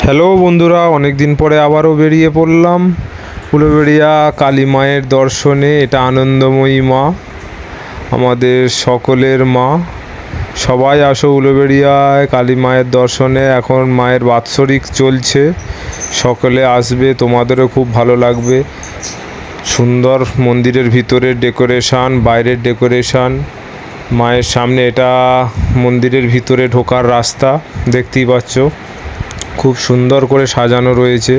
Hello বন্ধুরা, অনেক দিন পরে আবারও বেরিয়ে পড়লাম উলুবেড়িয়া কালী মায়ের দর্শনে। এটা আনন্দময়ী মা, আমাদের সকলের মা। সবাই আসো উলুবেড়িয়ায় কালী মায়ের দর্শনে। এখন মায়ের বাৎসরিক চলছে, সকলে আসবে, তোমাদেরও খুব ভালো লাগবে। সুন্দর মন্দিরের ভিতরের ডেকোরেশান, বাইরের ডেকোরেশান। মায়ের সামনে এটা মন্দিরের ভিতরে ঢোকার রাস্তা, দেখতেই পাচ্ছ। খুব সুন্দর করে সাজানো রয়েছে,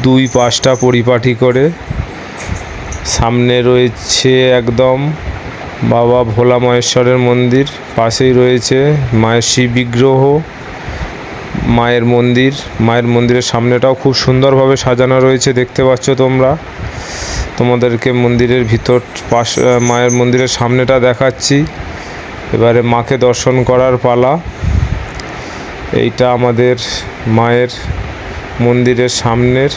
দুই পাশটা পরিপাটি করে। সামনে রয়েছে একদম বাবা ভোলা মহেশ্বরের মন্দির, পাশেই রয়েছে মায়ের শিব বিগ্রহ, মায়ের মন্দির। মায়ের মন্দিরের সামনেটাও খুব সুন্দরভাবে সাজানো রয়েছে, দেখতে পাচ্ছ তোমরা। তোমাদেরকে মন্দিরের ভিতর মায়ের মন্দিরের সামনেটা দেখাচ্ছি। এবারে মাকে দর্শন করার পালা। এইটা আমাদের মায়ের মন্দিরের সামনের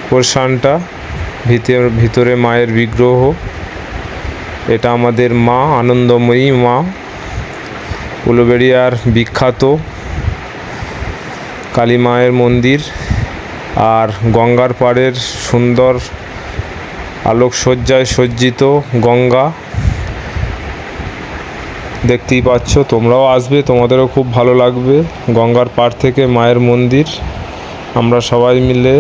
পোরশনটা, ভিতরে মায়ের বিগ্রহ। এটা আমাদের মা, আনন্দময়ী মা, উলুবেড়িয়ার বিখ্যাত কালী মায়ের মন্দির। আর গঙ্গার পাড়ের সুন্দর আলোকসজ্জায় সজ্জিত গঙ্গা, দেখতেই পাচ্ছ। তোমরাও আসবে, তোমাদেরও খুব ভালো লাগবে। গঙ্গার পাড় থেকে মায়ের মন্দির, আমরা সবাই মিলে